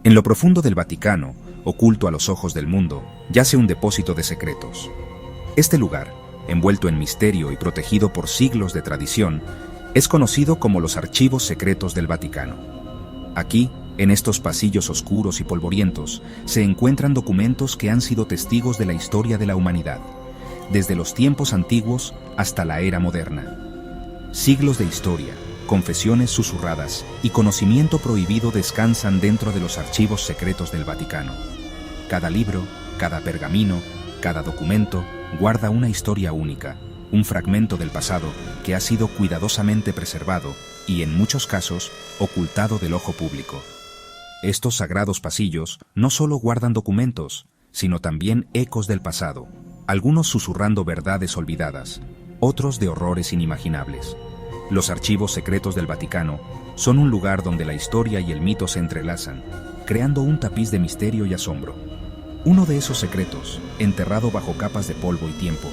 En lo profundo del Vaticano, oculto a los ojos del mundo, yace un depósito de secretos. Este lugar, envuelto en misterio y protegido por siglos de tradición, es conocido como los archivos secretos del Vaticano. Aquí, en estos pasillos oscuros y polvorientos, se encuentran documentos que han sido testigos de la historia de la humanidad, desde los tiempos antiguos hasta la era moderna. Siglos de historia, confesiones susurradas y conocimiento prohibido descansan dentro de los archivos secretos del Vaticano. Cada libro, cada pergamino, cada documento guarda una historia única, un fragmento del pasado que ha sido cuidadosamente preservado y, en muchos casos, ocultado del ojo público. Estos sagrados pasillos no solo guardan documentos, sino también ecos del pasado, algunos susurrando verdades olvidadas, otros de horrores inimaginables. Los archivos secretos del Vaticano son un lugar donde la historia y el mito se entrelazan, creando un tapiz de misterio y asombro. Uno de esos secretos, enterrado bajo capas de polvo y tiempo,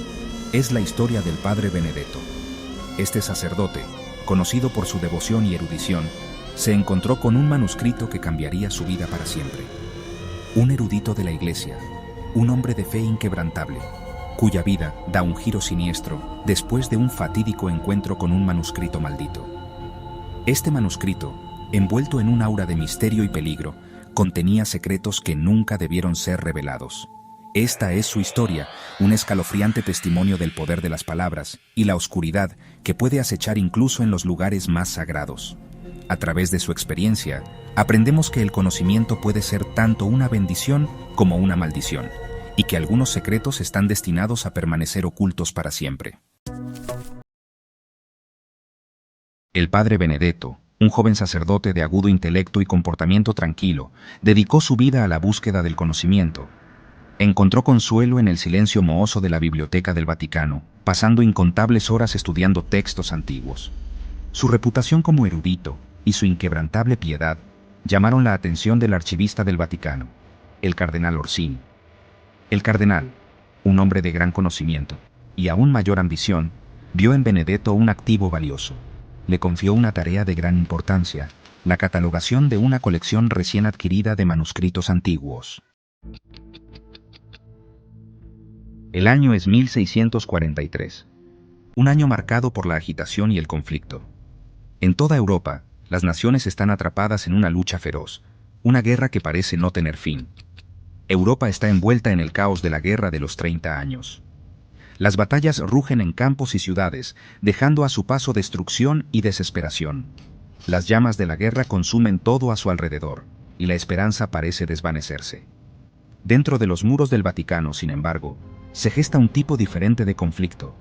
es la historia del Padre Benedetto. Este sacerdote, conocido por su devoción y erudición, se encontró con un manuscrito que cambiaría su vida para siempre. Un erudito de la Iglesia, un hombre de fe inquebrantable, cuya vida da un giro siniestro después de un fatídico encuentro con un manuscrito maldito. Este manuscrito, envuelto en un aura de misterio y peligro, contenía secretos que nunca debieron ser revelados. Esta es su historia, un escalofriante testimonio del poder de las palabras y la oscuridad que puede acechar incluso en los lugares más sagrados. A través de su experiencia, aprendemos que el conocimiento puede ser tanto una bendición como una maldición, y que algunos secretos están destinados a permanecer ocultos para siempre. El Padre Benedetto, un joven sacerdote de agudo intelecto y comportamiento tranquilo, dedicó su vida a la búsqueda del conocimiento. Encontró consuelo en el silencio mohoso de la biblioteca del Vaticano, pasando incontables horas estudiando textos antiguos. Su reputación como erudito y su inquebrantable piedad llamaron la atención del archivista del Vaticano, el cardenal Orsini. El cardenal, un hombre de gran conocimiento y aún mayor ambición, vio en Benedetto un activo valioso. Le confió una tarea de gran importancia, la catalogación de una colección recién adquirida de manuscritos antiguos. El año es 1643, un año marcado por la agitación y el conflicto. En toda Europa, las naciones están atrapadas en una lucha feroz, una guerra que parece no tener fin. Europa está envuelta en el caos de la Guerra de los 30 años. Las batallas rugen en campos y ciudades, dejando a su paso destrucción y desesperación. Las llamas de la guerra consumen todo a su alrededor, y la esperanza parece desvanecerse. Dentro de los muros del Vaticano, sin embargo, se gesta un tipo diferente de conflicto,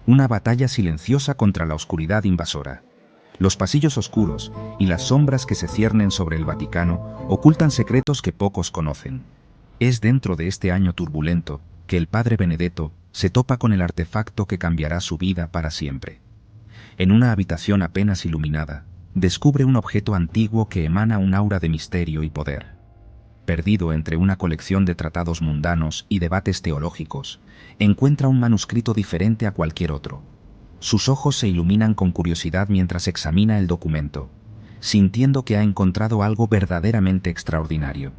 una batalla silenciosa contra la oscuridad invasora. Los pasillos oscuros y las sombras que se ciernen sobre el Vaticano ocultan secretos que pocos conocen. Es dentro de este año turbulento que el Padre Benedetto se topa con el artefacto que cambiará su vida para siempre. En una habitación apenas iluminada, descubre un objeto antiguo que emana un aura de misterio y poder. Perdido entre una colección de tratados mundanos y debates teológicos, encuentra un manuscrito diferente a cualquier otro. Sus ojos se iluminan con curiosidad mientras examina el documento, sintiendo que ha encontrado algo verdaderamente extraordinario.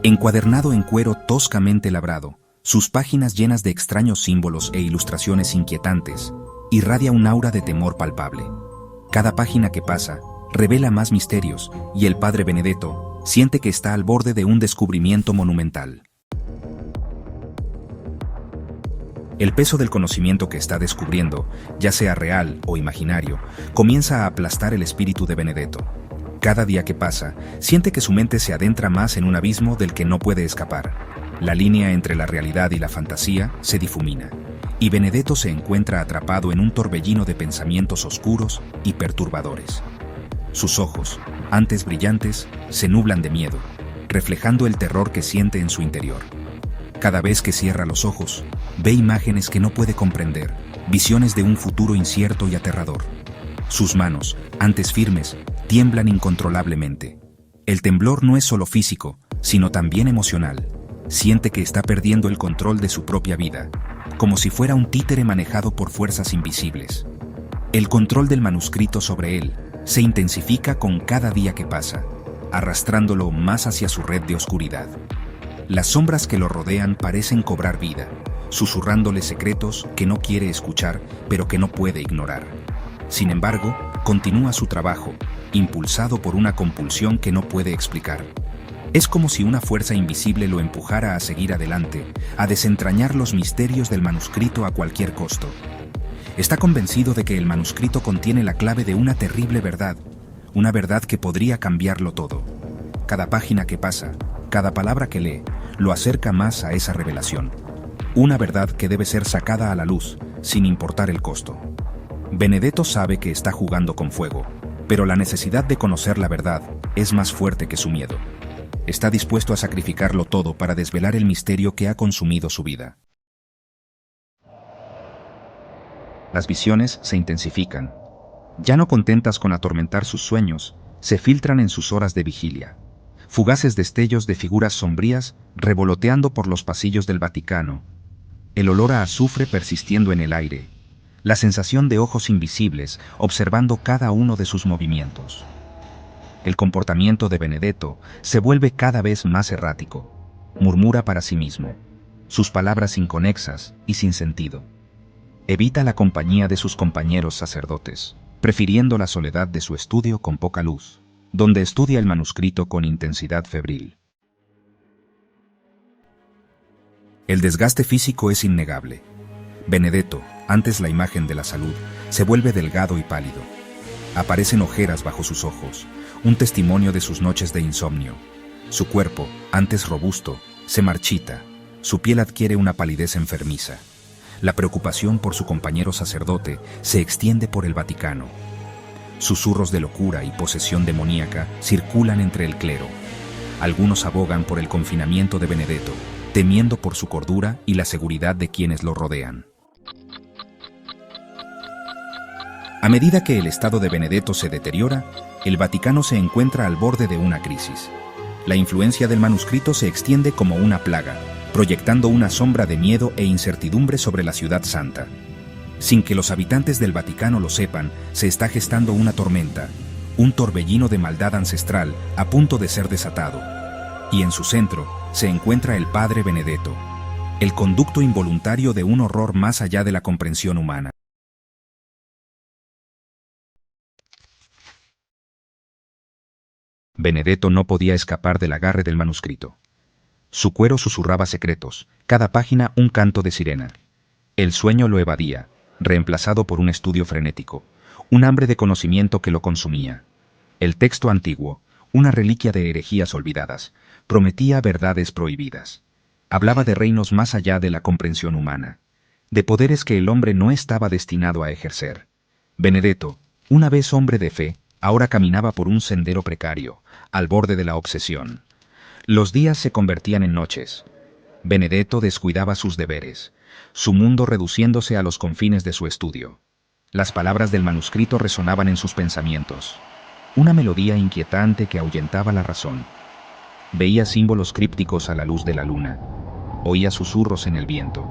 Encuadernado en cuero toscamente labrado, sus páginas llenas de extraños símbolos e ilustraciones inquietantes, irradia un aura de temor palpable. Cada página que pasa revela más misterios, y el Padre Benedetto siente que está al borde de un descubrimiento monumental. El peso del conocimiento que está descubriendo, ya sea real o imaginario, comienza a aplastar el espíritu de Benedetto. Cada día que pasa, siente que su mente se adentra más en un abismo del que no puede escapar. La línea entre la realidad y la fantasía se difumina, y Benedetto se encuentra atrapado en un torbellino de pensamientos oscuros y perturbadores. Sus ojos, antes brillantes, se nublan de miedo, reflejando el terror que siente en su interior. Cada vez que cierra los ojos, ve imágenes que no puede comprender, visiones de un futuro incierto y aterrador. Sus manos, antes firmes, tiemblan incontrolablemente. El temblor no es solo físico, sino también emocional. Siente que está perdiendo el control de su propia vida, como si fuera un títere manejado por fuerzas invisibles. El control del manuscrito sobre él se intensifica con cada día que pasa, arrastrándolo más hacia su red de oscuridad. Las sombras que lo rodean parecen cobrar vida, susurrándole secretos que no quiere escuchar, pero que no puede ignorar. Sin embargo, continúa su trabajo, impulsado por una compulsión que no puede explicar. Es como si una fuerza invisible lo empujara a seguir adelante, a desentrañar los misterios del manuscrito a cualquier costo. Está convencido de que el manuscrito contiene la clave de una terrible verdad, una verdad que podría cambiarlo todo. Cada página que pasa, cada palabra que lee, lo acerca más a esa revelación. Una verdad que debe ser sacada a la luz, sin importar el costo. Benedetto sabe que está jugando con fuego, pero la necesidad de conocer la verdad es más fuerte que su miedo. Está dispuesto a sacrificarlo todo para desvelar el misterio que ha consumido su vida. Las visiones se intensifican. Ya no contentas con atormentar sus sueños, se filtran en sus horas de vigilia. Fugaces destellos de figuras sombrías revoloteando por los pasillos del Vaticano. El olor a azufre persistiendo en el aire. La sensación de ojos invisibles observando cada uno de sus movimientos. El comportamiento de Benedetto se vuelve cada vez más errático. Murmura para sí mismo. Sus palabras inconexas y sin sentido. Evita la compañía de sus compañeros sacerdotes, prefiriendo la soledad de su estudio con poca luz, donde estudia el manuscrito con intensidad febril. El desgaste físico es innegable. Benedetto, antes la imagen de la salud, se vuelve delgado y pálido. Aparecen ojeras bajo sus ojos, un testimonio de sus noches de insomnio. Su cuerpo, antes robusto, se marchita, su piel adquiere una palidez enfermiza. La preocupación por su compañero sacerdote se extiende por el Vaticano. Susurros de locura y posesión demoníaca circulan entre el clero. Algunos abogan por el confinamiento de Benedetto, temiendo por su cordura y la seguridad de quienes lo rodean. A medida que el estado de Benedetto se deteriora, el Vaticano se encuentra al borde de una crisis. La influencia del manuscrito se extiende como una plaga, proyectando una sombra de miedo e incertidumbre sobre la ciudad santa. Sin que los habitantes del Vaticano lo sepan, se está gestando una tormenta, un torbellino de maldad ancestral a punto de ser desatado. Y en su centro se encuentra el padre Benedetto, el conducto involuntario de un horror más allá de la comprensión humana. Benedetto no podía escapar del agarre del manuscrito. Su cuero susurraba secretos, cada página un canto de sirena. El sueño lo evadía, reemplazado por un estudio frenético, un hambre de conocimiento que lo consumía. El texto antiguo, una reliquia de herejías olvidadas, prometía verdades prohibidas. Hablaba de reinos más allá de la comprensión humana, de poderes que el hombre no estaba destinado a ejercer. Benedetto, una vez hombre de fe, ahora caminaba por un sendero precario, al borde de la obsesión. Los días se convertían en noches. Benedetto descuidaba sus deberes, su mundo reduciéndose a los confines de su estudio. Las palabras del manuscrito resonaban en sus pensamientos. Una melodía inquietante que ahuyentaba la razón. Veía símbolos crípticos a la luz de la luna. Oía susurros en el viento.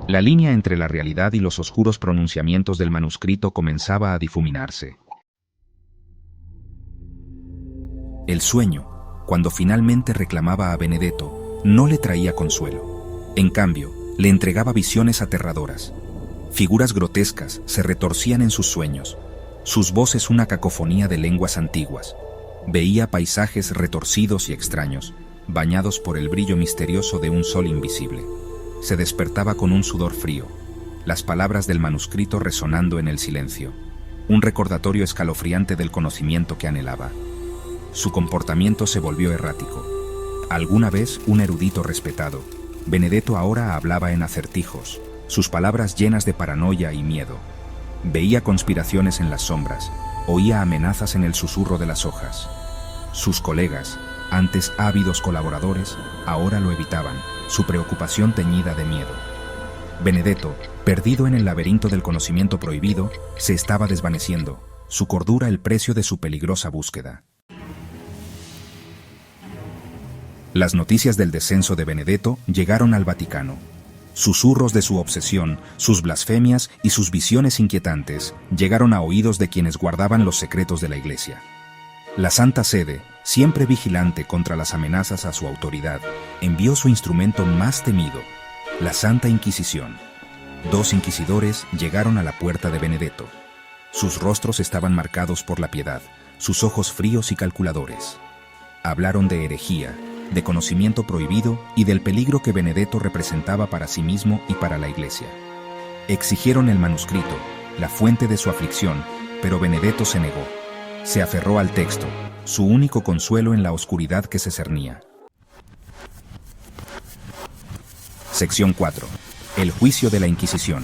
La línea entre la realidad y los oscuros pronunciamientos del manuscrito comenzaba a difuminarse. El sueño, cuando finalmente reclamaba a Benedetto, no le traía consuelo. En cambio, le entregaba visiones aterradoras. Figuras grotescas se retorcían en sus sueños, sus voces una cacofonía de lenguas antiguas. Veía paisajes retorcidos y extraños, bañados por el brillo misterioso de un sol invisible. Se despertaba con un sudor frío, las palabras del manuscrito resonando en el silencio, un recordatorio escalofriante del conocimiento que anhelaba. Su comportamiento se volvió errático. Alguna vez un erudito respetado, Benedetto ahora hablaba en acertijos, sus palabras llenas de paranoia y miedo. Veía conspiraciones en las sombras, oía amenazas en el susurro de las hojas. Sus colegas, antes ávidos colaboradores, ahora lo evitaban, su preocupación teñida de miedo. Benedetto, perdido en el laberinto del conocimiento prohibido, se estaba desvaneciendo, su cordura el precio de su peligrosa búsqueda. Las noticias del descenso de Benedetto llegaron al Vaticano. Susurros de su obsesión, sus blasfemias y sus visiones inquietantes llegaron a oídos de quienes guardaban los secretos de la Iglesia. La Santa Sede, siempre vigilante contra las amenazas a su autoridad, envió su instrumento más temido, la Santa Inquisición. 2 inquisidores llegaron a la puerta de Benedetto. Sus rostros estaban marcados por la piedad, sus ojos fríos y calculadores. Hablaron de herejía, de conocimiento prohibido y del peligro que Benedetto representaba para sí mismo y para la Iglesia. Exigieron el manuscrito, la fuente de su aflicción, pero Benedetto se negó. Se aferró al texto, su único consuelo en la oscuridad que se cernía. Sección 4. El juicio de la Inquisición.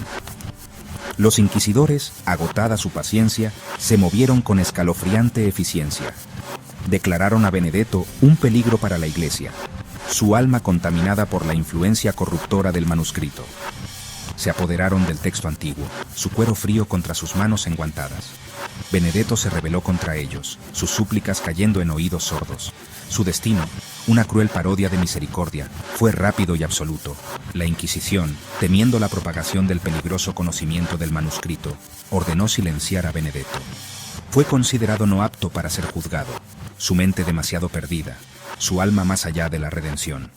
Los inquisidores, agotada su paciencia, se movieron con escalofriante eficiencia. Declararon a Benedetto un peligro para la Iglesia, su alma contaminada por la influencia corruptora del manuscrito. Se apoderaron del texto antiguo, su cuero frío contra sus manos enguantadas. Benedetto se rebeló contra ellos, sus súplicas cayendo en oídos sordos. Su destino, una cruel parodia de misericordia, fue rápido y absoluto. La Inquisición, temiendo la propagación del peligroso conocimiento del manuscrito, ordenó silenciar a Benedetto. Fue considerado no apto para ser juzgado, su mente demasiado perdida, su alma más allá de la redención.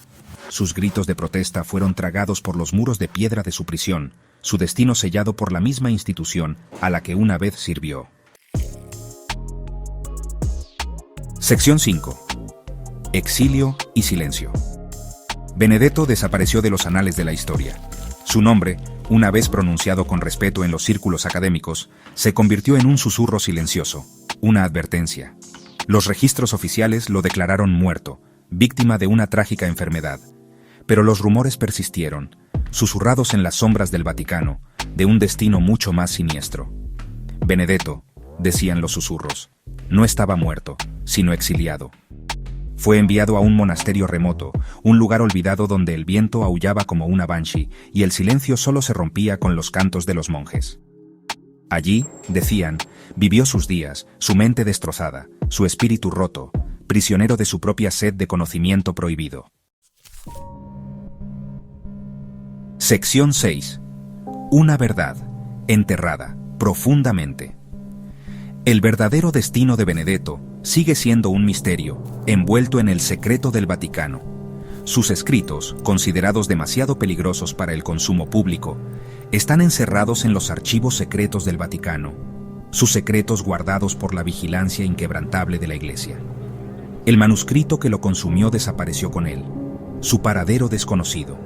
Sus gritos de protesta fueron tragados por los muros de piedra de su prisión, su destino sellado por la misma institución a la que una vez sirvió. Sección 5. Exilio y silencio. Benedetto desapareció de los anales de la historia. Su nombre, una vez pronunciado con respeto en los círculos académicos, se convirtió en un susurro silencioso, una advertencia. Los registros oficiales lo declararon muerto, víctima de una trágica enfermedad. Pero los rumores persistieron, susurrados en las sombras del Vaticano, de un destino mucho más siniestro. Benedetto, decían los susurros, no estaba muerto, sino exiliado. Fue enviado a un monasterio remoto, un lugar olvidado donde el viento aullaba como una banshee y el silencio solo se rompía con los cantos de los monjes. Allí, decían, vivió sus días, su mente destrozada, su espíritu roto, prisionero de su propia sed de conocimiento prohibido. Sección 6. Una verdad, enterrada, profundamente. El verdadero destino de Benedetto sigue siendo un misterio, envuelto en el secreto del Vaticano. Sus escritos, considerados demasiado peligrosos para el consumo público, están encerrados en los archivos secretos del Vaticano, sus secretos guardados por la vigilancia inquebrantable de la Iglesia. El manuscrito que lo consumió desapareció con él, su paradero desconocido.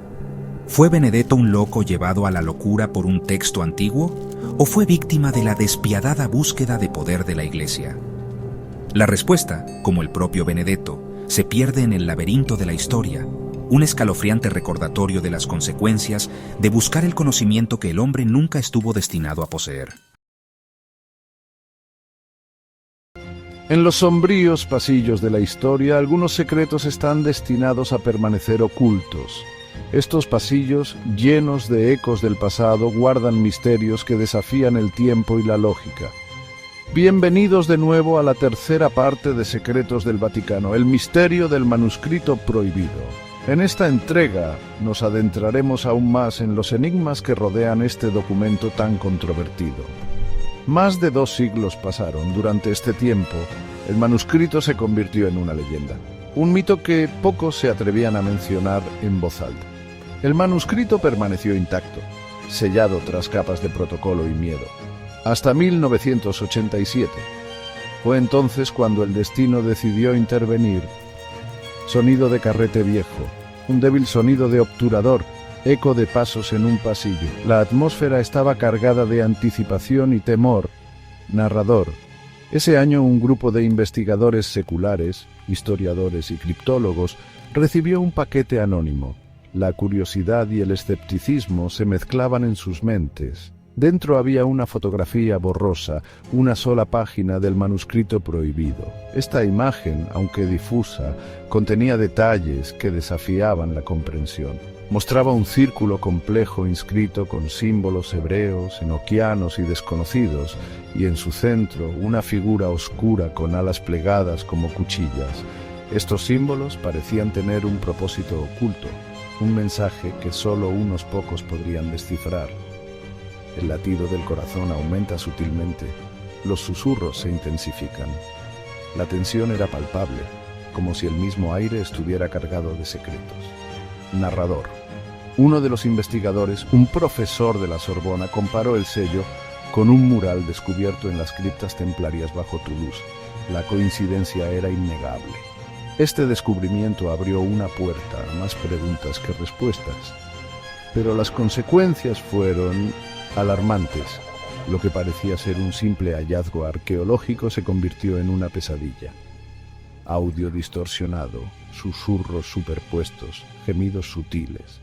¿Fue Benedetto un loco llevado a la locura por un texto antiguo? ¿O fue víctima de la despiadada búsqueda de poder de la Iglesia? La respuesta, como el propio Benedetto, se pierde en el laberinto de la historia, un escalofriante recordatorio de las consecuencias de buscar el conocimiento que el hombre nunca estuvo destinado a poseer. En los sombríos pasillos de la historia, algunos secretos están destinados a permanecer ocultos. Estos pasillos, llenos de ecos del pasado, guardan misterios que desafían el tiempo y la lógica. Bienvenidos de nuevo a la tercera parte de Secretos del Vaticano, el misterio del manuscrito prohibido. En esta entrega nos adentraremos aún más en los enigmas que rodean este documento tan controvertido. Más de 2 siglos pasaron. Durante este tiempo, el manuscrito se convirtió en una leyenda, un mito que pocos se atrevían a mencionar en voz alta. El manuscrito permaneció intacto, sellado tras capas de protocolo y miedo, hasta 1987. Fue entonces cuando el destino decidió intervenir. Sonido de carrete viejo, un débil sonido de obturador, eco de pasos en un pasillo. La atmósfera estaba cargada de anticipación y temor. Narrador. Ese año un grupo de investigadores seculares, historiadores y criptólogos recibió un paquete anónimo. La curiosidad y el escepticismo se mezclaban en sus mentes. Dentro había una fotografía borrosa, una sola página del manuscrito prohibido. Esta imagen, aunque difusa, contenía detalles que desafiaban la comprensión. Mostraba un círculo complejo inscrito con símbolos hebreos, enoquianos y desconocidos, y en su centro una figura oscura con alas plegadas como cuchillas. Estos símbolos parecían tener un propósito oculto, un mensaje que solo unos pocos podrían descifrar. El latido del corazón aumenta sutilmente, los susurros se intensifican. La tensión era palpable, como si el mismo aire estuviera cargado de secretos. Narrador. Uno de los investigadores, un profesor de la Sorbona, comparó el sello con un mural descubierto en las criptas templarias bajo Toulouse. La coincidencia era innegable. Este descubrimiento abrió una puerta a más preguntas que respuestas. Pero las consecuencias fueron alarmantes. Lo que parecía ser un simple hallazgo arqueológico se convirtió en una pesadilla. Audio distorsionado, susurros superpuestos, gemidos sutiles.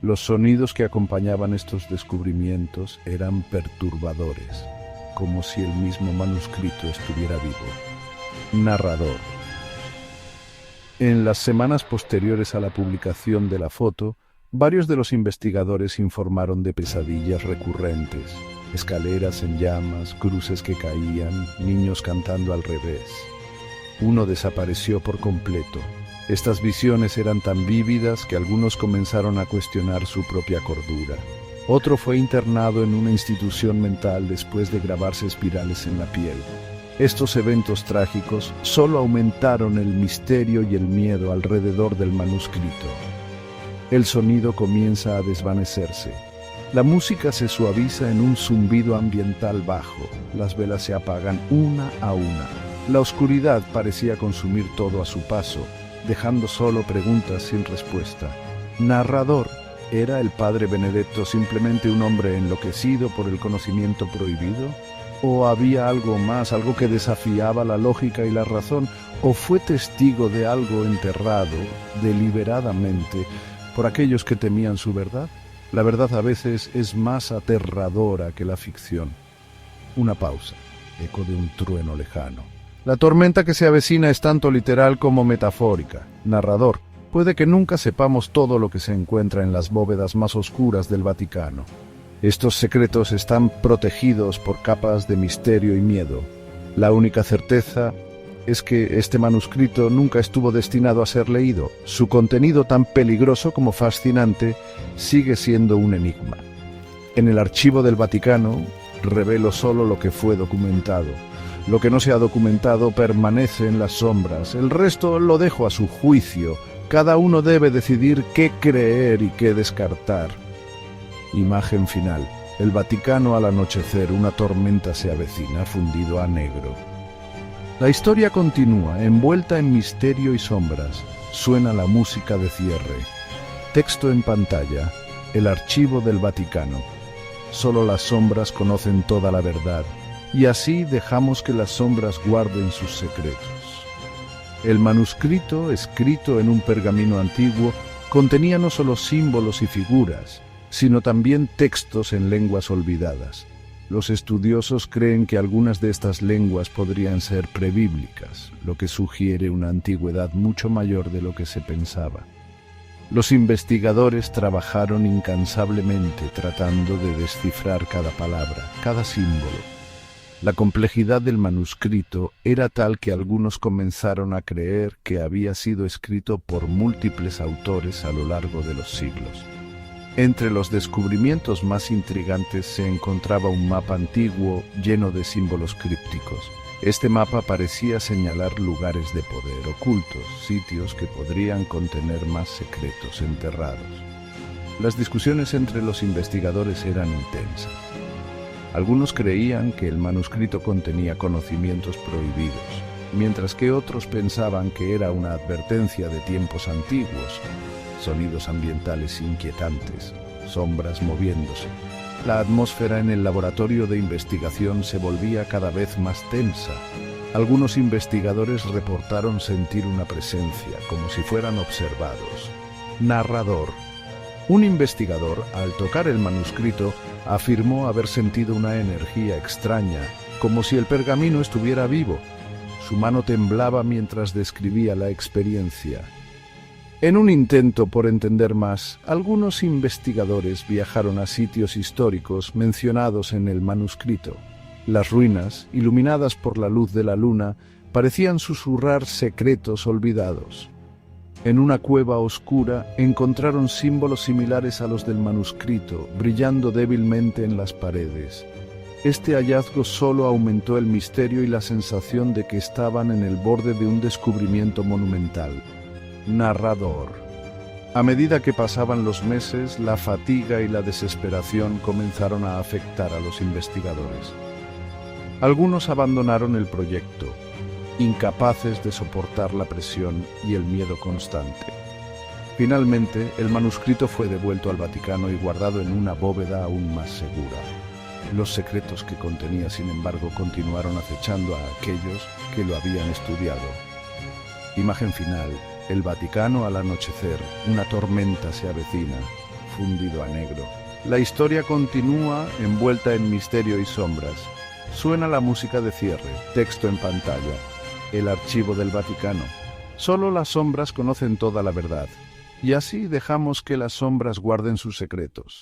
Los sonidos que acompañaban estos descubrimientos eran perturbadores, como si el mismo manuscrito estuviera vivo. Narrador. En las semanas posteriores a la publicación de la foto, varios de los investigadores informaron de pesadillas recurrentes, escaleras en llamas, cruces que caían, niños cantando al revés. Uno desapareció por completo. Estas visiones eran tan vívidas que algunos comenzaron a cuestionar su propia cordura. Otro fue internado en una institución mental después de grabarse espirales en la piel. Estos eventos trágicos solo aumentaron el misterio y el miedo alrededor del manuscrito. El sonido comienza a desvanecerse. La música se suaviza en un zumbido ambiental bajo. Las velas se apagan una a una. La oscuridad parecía consumir todo a su paso, dejando solo preguntas sin respuesta. Narrador. ¿Era el padre Benedetto simplemente un hombre enloquecido por el conocimiento prohibido? ¿O había algo más, algo que desafiaba la lógica y la razón? ¿O fue testigo de algo enterrado deliberadamente por aquellos que temían su verdad? La verdad a veces es más aterradora que la ficción. Una pausa, eco de un trueno lejano. La tormenta que se avecina es tanto literal como metafórica. Narrador. Puede que nunca sepamos todo lo que se encuentra en las bóvedas más oscuras del Vaticano. Estos secretos están protegidos por capas de misterio y miedo. La única certeza es que este manuscrito nunca estuvo destinado a ser leído. Su contenido, tan peligroso como fascinante, sigue siendo un enigma. En el archivo del Vaticano revelo solo lo que fue documentado. Lo que no se ha documentado permanece en las sombras. El resto lo dejo a su juicio. Cada uno debe decidir qué creer y qué descartar. Imagen final. El Vaticano al anochecer, una tormenta se avecina, fundido a negro. La historia continúa, envuelta en misterio y sombras. Suena la música de cierre. Texto en pantalla. El archivo del Vaticano. Solo las sombras conocen toda la verdad, y así dejamos que las sombras guarden sus secretos. El manuscrito, escrito en un pergamino antiguo, contenía no solo símbolos y figuras, sino también textos en lenguas olvidadas. Los estudiosos creen que algunas de estas lenguas podrían ser prebíblicas, lo que sugiere una antigüedad mucho mayor de lo que se pensaba. Los investigadores trabajaron incansablemente tratando de descifrar cada palabra, cada símbolo. La complejidad del manuscrito era tal que algunos comenzaron a creer que había sido escrito por múltiples autores a lo largo de los siglos. Entre los descubrimientos más intrigantes se encontraba un mapa antiguo lleno de símbolos crípticos. Este mapa parecía señalar lugares de poder ocultos, sitios que podrían contener más secretos enterrados. Las discusiones entre los investigadores eran intensas. Algunos creían que el manuscrito contenía conocimientos prohibidos, mientras que otros pensaban que era una advertencia de tiempos antiguos. Sonidos ambientales inquietantes, sombras moviéndose. La atmósfera en el laboratorio de investigación se volvía cada vez más tensa. Algunos investigadores reportaron sentir una presencia, como si fueran observados. Narrador. Un investigador, al tocar el manuscrito, afirmó haber sentido una energía extraña, como si el pergamino estuviera vivo. Su mano temblaba mientras describía la experiencia. En un intento por entender más, algunos investigadores viajaron a sitios históricos mencionados en el manuscrito. Las ruinas, iluminadas por la luz de la luna, parecían susurrar secretos olvidados. En una cueva oscura encontraron símbolos similares a los del manuscrito, brillando débilmente en las paredes. Este hallazgo solo aumentó el misterio y la sensación de que estaban en el borde de un descubrimiento monumental. Narrador. A medida que pasaban los meses, la fatiga y la desesperación comenzaron a afectar a los investigadores. Algunos abandonaron el proyecto, incapaces de soportar la presión y el miedo constante. Finalmente, el manuscrito fue devuelto al Vaticano y guardado en una bóveda aún más segura. Los secretos que contenía, sin embargo, continuaron acechando a aquellos que lo habían estudiado. Imagen final: el Vaticano al anochecer, una tormenta se avecina, fundido a negro. La historia continúa envuelta en misterio y sombras. Suena la música de cierre, texto en pantalla. El archivo del Vaticano. Solo las sombras conocen toda la verdad. Y así dejamos que las sombras guarden sus secretos.